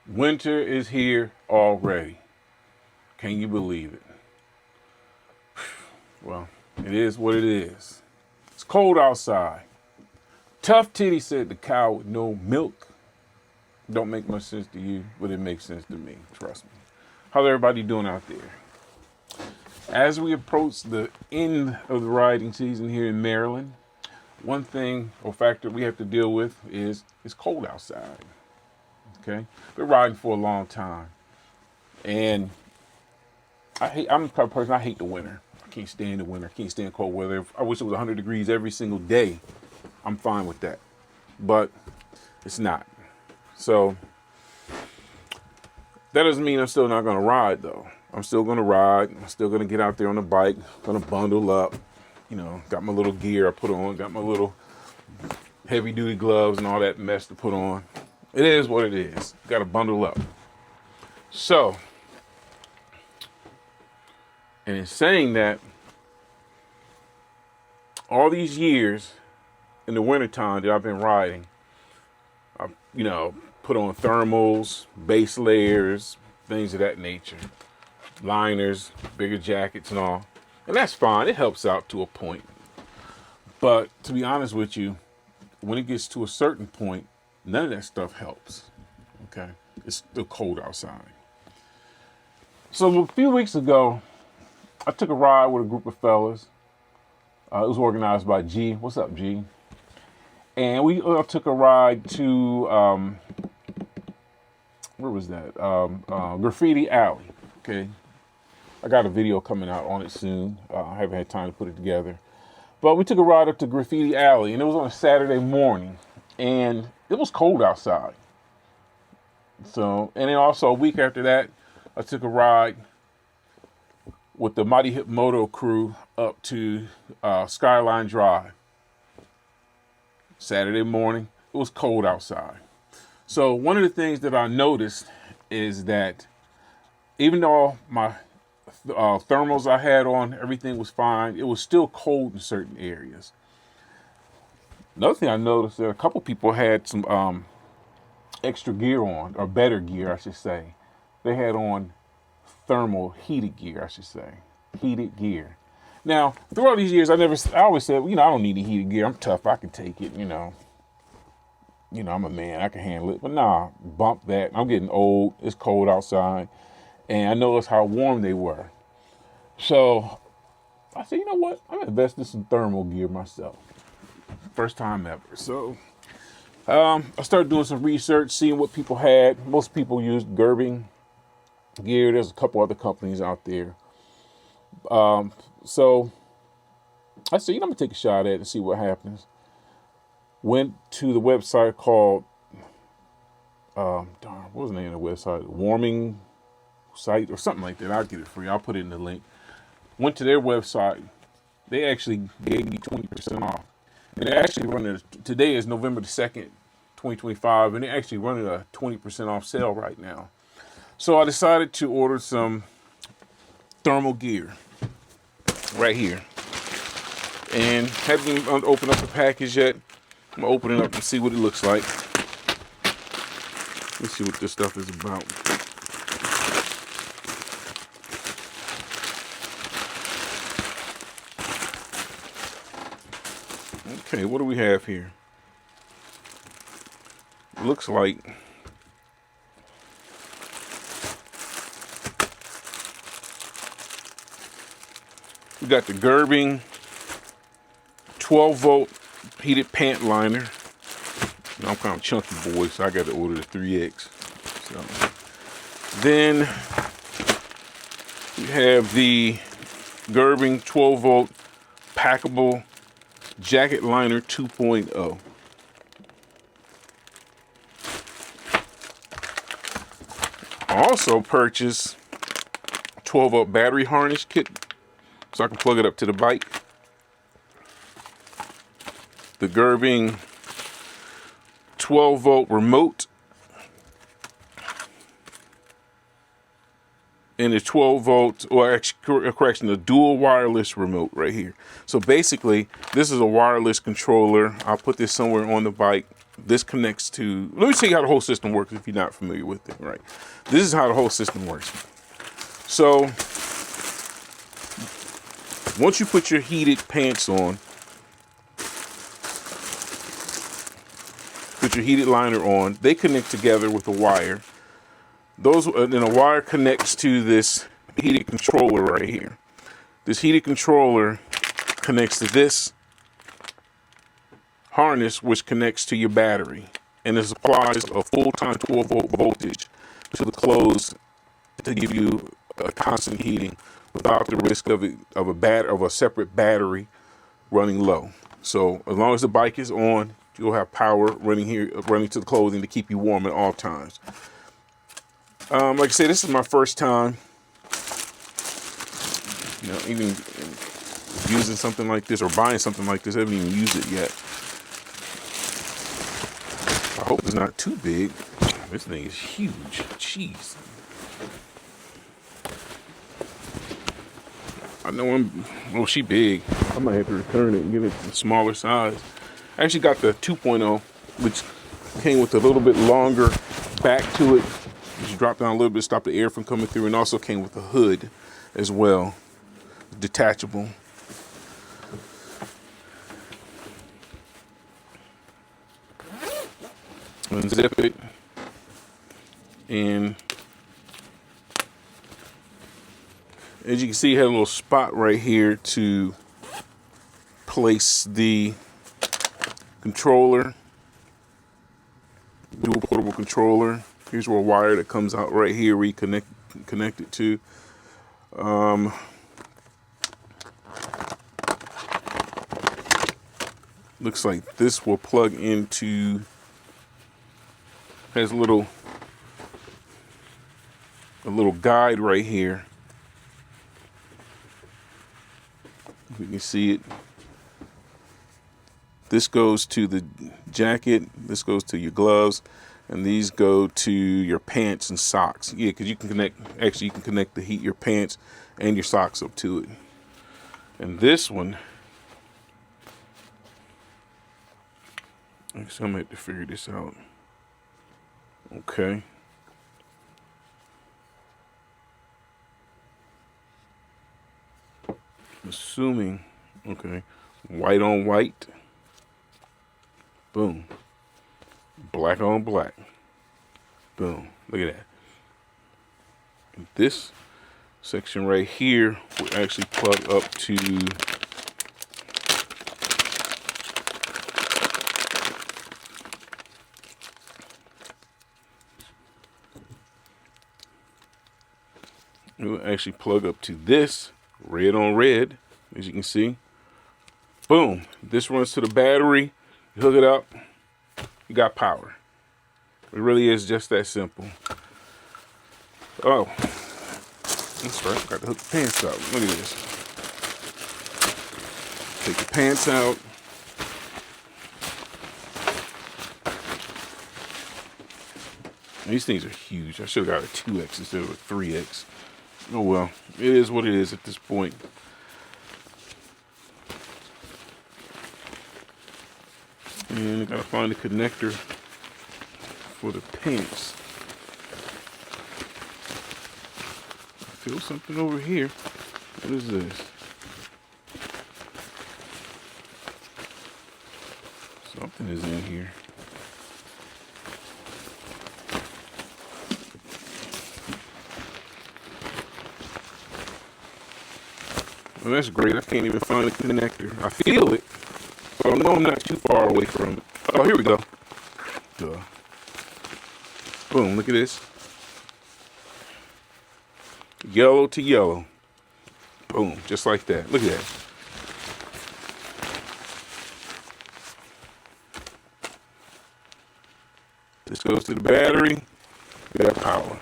Winter is here already. Can you believe it? Well, it is what it is. It's cold outside. Tough Titty said the cow with no milk. Don't make much sense to you, but it makes sense to me. Trust me. How's everybody doing out there? As we approach the end of the riding season here in Maryland, one thing or factor we have to deal with is it's cold outside. Okay? Been riding for a long time. And I'm the type of person, I hate the winter. I can't stand the winter. I can't stand cold weather. I wish it was 100 degrees every single day. I'm fine with that. But it's not. So that doesn't mean I'm still not going to ride, though. I'm still going to ride. I'm still going to get out there on the bike. Going to bundle up. You know, got my little gear I put on. Got my little heavy-duty gloves and all that mess to put on. It is what it is. Got to bundle up. So, and in saying that, all these years in the wintertime that I've been riding, I've, put on thermals, base layers, things of that nature, liners, bigger jackets and all. And that's fine. It helps out to a point. But to be honest with you, when it gets to a certain point, none of that stuff helps. Okay? It's still cold outside. So a few weeks ago, I took a ride with a group of fellas. It was organized by G. What's up, G? And we took a ride to, where was that? Graffiti Alley. Okay. I got a video coming out on it soon. I haven't had time to put it together. But we took a ride up to Graffiti Alley, and it was on a Saturday morning. And it was cold outside. So, and then also a week after that, I took a ride with the Mighty Hip Moto crew up to Skyline Drive. Saturday morning, it was cold outside. So one of the things that I noticed is that even though my thermals I had on, everything was fine, it was still cold in certain areas. Another thing I noticed that a couple people had some extra gear on, or better gear, I should say. They had on thermal heated gear, I should say. Heated gear. Now, throughout these years, I always said, I don't need the heated gear. I'm tough. I can take it, I'm a man. I can handle it. But nah, bump that. I'm getting old. It's cold outside. And I noticed how warm they were. So I said, you know what? I'm going to invest in some thermal gear myself. First time ever. So I started doing some research, seeing what people had. Most people used Gerbing gear. There's a couple other companies out there. So I said, I'm going to take a shot at it and see what happens. Went to the website called, what was the name of the website? Warming site or something like that. I'll get it for you. I'll put it in the link. Went to their website. They actually gave me 20% off. And they're actually running, today is November the 2nd, 2025, and they're actually running a 20% off sale right now. So I decided to order some thermal gear right here. And haven't even opened up the package yet. I'm going to open it up and see what it looks like. Let's see what this stuff is about. Okay, what do we have here? Looks like we got the Gerbing 12-volt heated pant liner. I'm kind of chunky boy, so I got to order the 3X. So then we have the Gerbing 12-volt packable jacket liner 2.0. I also purchased 12-volt battery harness kit so I can plug it up to the bike. The Gerbing 12-volt remote. And the 12-volt, or correction, the dual wireless remote right here. So basically, this is a wireless controller. I'll put this somewhere on the bike. This connects to, let me tell you how the whole system works if you're not familiar with it, right? This is how the whole system works. So once you put your heated pants on, put your heated liner on, they connect together with a wire. Then a wire connects to this heated controller right here. This heated controller connects to this harness, which connects to your battery, and it applies a full-time 12-volt voltage to the clothes to give you a constant heating without the risk of a separate battery running low. So as long as the bike is on, you'll have power running to the clothing to keep you warm at all times. Like I said, this is my first time, even using something like this or buying something like this. I haven't even used it yet. I hope it's not too big. This thing is huge. Jeez. I know she big. I might have to return it and give it the smaller size. I actually got the 2.0, which came with a little bit longer back to it. Just drop down a little bit, stop the air from coming through, and also came with a hood as well, detachable. Unzip it, and as you can see, it had a little spot right here to place the controller, dual portable controller. Here's where a wire that comes out right here where you connect it to. Looks like this will plug into, has a little guide right here. You can see it. This goes to the jacket, this goes to your gloves, and these go to your pants and socks. Yeah, because you can connect your pants and your socks up to it. And this one, I guess I'm gonna have to figure this out. Okay. Assuming, okay, white on white, boom, black on black, boom, look at that. And this section right here will actually plug up to this red on red, as you can see. Boom, this runs to the battery. You hook it up, you got power. It really is just that simple. Oh, that's right, got to hook the pants out. Look at this. Take the pants out. These things are huge. I should have got a 2X instead of a 3X. Oh well, it is what it is at this point. And I gotta find a connector for the pants. I feel something over here. What is this? Something is in here. Well, that's great. I can't even find a connector. I feel it, but I know I'm not too far away from it. Oh, here we go. Duh. Boom, look at this. Yellow to yellow. Boom, just like that. Look at that. This goes to the battery. We got power.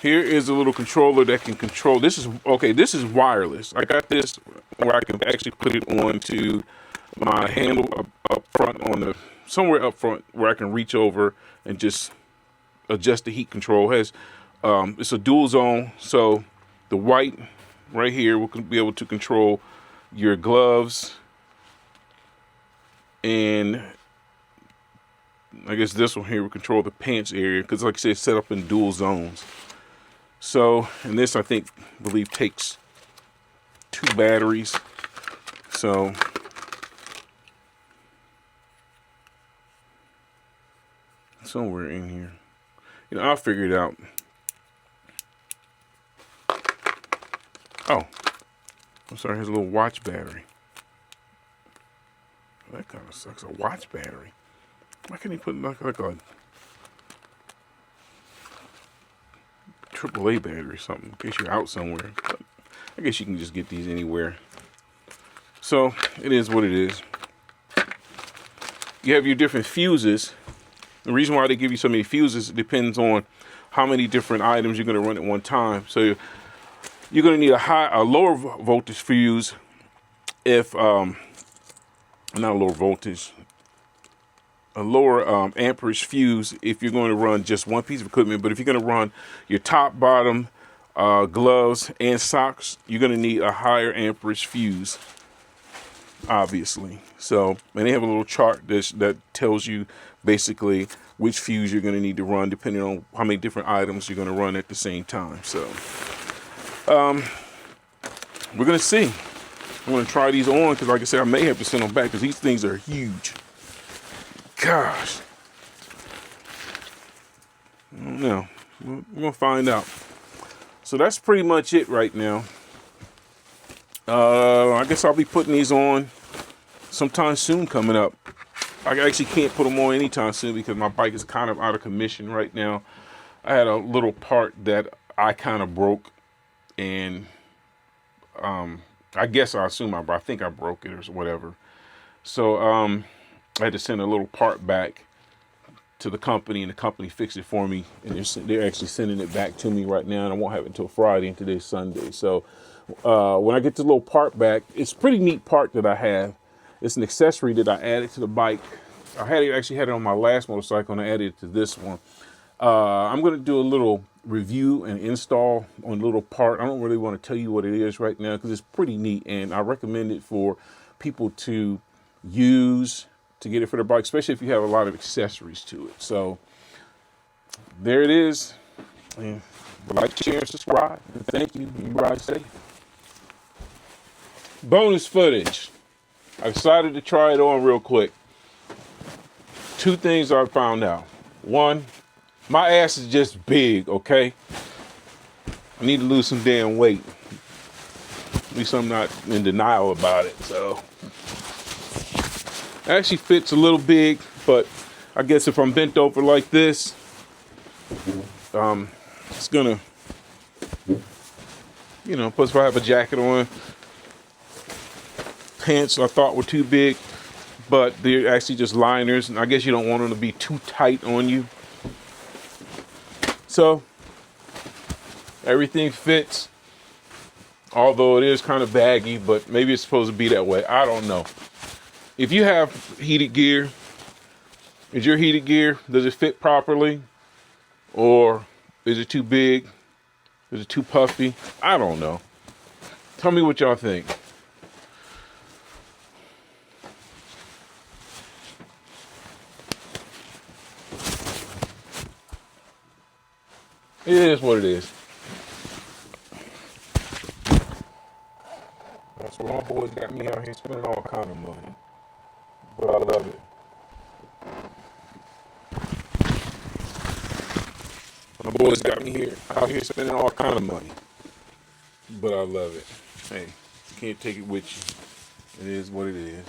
Here is a little controller that can control. This is wireless. I got this where I can actually put it onto my handle up front somewhere up front where I can reach over and just adjust the heat control. It's a dual zone, so the white right here, we'll be able to control your gloves, and I guess this one here will control the pants area, because like I said, it's set up in dual zones. So, and this I believe takes 2 batteries. So somewhere in here, I'll figure it out. Oh, I'm sorry, it has a little watch battery. That kind of sucks. A watch battery. Why can't he put like a AAA battery or something in case you're out somewhere? But I guess you can just get these anywhere. So it is what it is. You have your different fuses. The reason why they give you so many fuses depends on how many different items you're going to run at one time. So you're going to need a lower voltage fuse if not a lower voltage, a lower amperage fuse if you're going to run just one piece of equipment. But if you're going to run your top, bottom, gloves, and socks, you're going to need a higher amperage fuse, obviously. So, and they have a little chart that tells you basically which fuse you're going to need to run depending on how many different items you're going to run at the same time. So, we're going to see. I'm going to try these on because, like I said, I may have to send them back because these things are huge. Gosh. I don't know. We're going to find out. So that's pretty much it right now. I guess I'll be putting these on sometime soon coming up. I actually can't put them on anytime soon because my bike is kind of out of commission right now. I had a little part that I kind of broke, and I guess I think I broke it or whatever. So I had to send a little part back to the company, and the company fixed it for me, and they're actually sending it back to me right now, and I won't have it until Friday, and today's Sunday. So when I get the little part back, it's a pretty neat part that I have. It's an accessory that I added to the bike. I actually had it on my last motorcycle, and I added it to this one. I'm going to do a little review and install on a little part. I don't really want to tell you what it is right now because it's pretty neat, and I recommend it for people to use to get it for their bike, especially if you have a lot of accessories to it. So there it is. And like, share, and subscribe. And thank you. You ride safe. Bonus footage. I decided to try it on real quick. 2 things I found out. 1, my ass is just big, okay? I need to lose some damn weight. At least I'm not in denial about it. So it actually fits a little big, but I guess if I'm bent over like this, it's gonna, plus if I have a jacket on, pants I thought were too big, but they're actually just liners, and I guess you don't want them to be too tight on you. So everything fits, although it is kind of baggy, but maybe it's supposed to be that way. I don't know. If you have heated gear, is your heated gear, does it fit properly? Or is it too big? Is it too puffy? I don't know. Tell me what y'all think. It is what it is. That's why my boys got me out here spending all kind of money. But I love it. My boys got me out here spending all kind of money. But I love it. Hey, you can't take it with you. It is what it is.